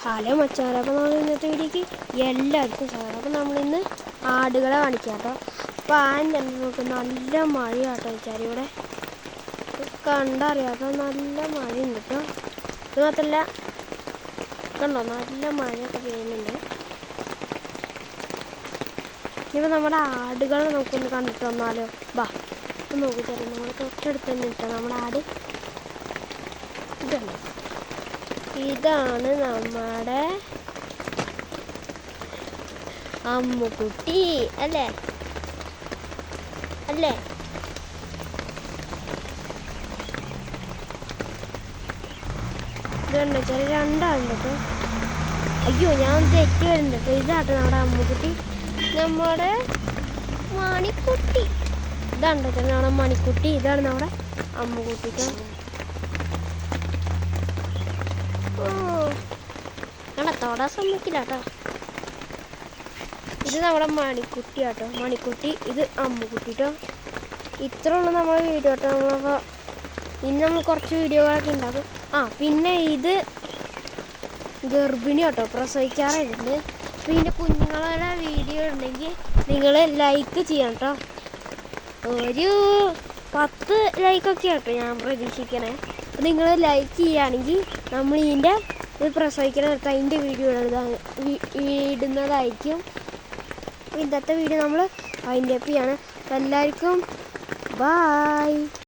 Hello മച്ചാരെ, അപ്പോൾ നമ്മൾ ഇന്നത്തെ വീഡിയോക്ക് എല്ലാവർക്കും സ്വാഗതം. അപ്പോൾ നമ്മളിന്ന് ആടുകളെ കാണിക്കാം കേട്ടോ. അപ്പോൾ ആൻ്റെ നമുക്ക് നല്ല മഴയാട്ടോ വെച്ചാൽ ഇവിടെ കണ്ടറിയാം. നല്ല മഴയുണ്ട് കേട്ടോ. ഇത് മാത്രമല്ല കണ്ടോ, നല്ല മഴയൊക്കെ പെയ്യുന്നുണ്ട്. ഇനിയിപ്പോൾ നമ്മുടെ ആടുകളെ നമുക്കൊന്ന് കണ്ടിട്ട് വന്നാലോ. ബാ നോക്കിത്തരാം. നമ്മൾ തൊട്ടടുത്ത് തന്നെ ഇട്ടോ നമ്മുടെ ആട്. ഇതുണ്ട്, ഇതാണ് നമ്മുടെ അമ്മുക്കുട്ടി അല്ലേ അല്ലേ. ഇതുണ്ട് വെച്ചാൽ രണ്ടാളുണ്ട് കേട്ടോ. അയ്യോ, ഞാൻ തെറ്റ് വരുന്നുണ്ട് കേട്ടോ. ഇതാട്ടോ നമ്മുടെ അമ്മുക്കുട്ടി, നമ്മുടെ മണിക്കുട്ടി. ഇതാണ് വെച്ചാൽ നമ്മുടെ മണിക്കുട്ടി, ഇതാണ് നമ്മുടെ അമ്മുക്കുട്ടി കേട്ടോ. തൊടാൻ സമ്മതിക്കില്ല കേട്ടോ. ഇത് നമ്മുടെ മണിക്കുട്ടി കേട്ടോ, മണിക്കുട്ടി. ഇത് അമ്മുക്കുട്ടി കേട്ടോ. ഇത്ര ഉള്ളു നമ്മുടെ വീഡിയോ കേട്ടോ. നമ്മളപ്പോൾ ഇന്ന് നമ്മൾ കുറച്ച് വീഡിയോകളൊക്കെ ഉണ്ടാക്കും. പിന്നെ ഇത് ഗർഭിണി കേട്ടോ, പ്രസവിക്കാറായിട്ടുണ്ട്. അപ്പോൾ ഇതിൻ്റെ കുഞ്ഞുങ്ങളുടെ വീഡിയോ ഉണ്ടെങ്കിൽ നിങ്ങൾ ലൈക്ക് ചെയ്യണം കേട്ടോ. ഒരു 10 ലൈക്കൊക്കെ കേട്ടോ ഞാൻ പ്രതീക്ഷിക്കണേ. അപ്പോൾ നിങ്ങൾ ലൈക്ക് ചെയ്യുകയാണെങ്കിൽ നമ്മൾ ഇതിൻ്റെ ഇത് പ്രസവിക്കുന്ന നേരത്തെ അതിൻ്റെ വീഡിയോ ഇടുന്നതായിരിക്കും. ഇന്നത്തെ വീഡിയോ നമ്മൾ അതിൻ്റെ അപ്പ് ചെയ്യാണ്. എല്ലാവർക്കും ബായ്.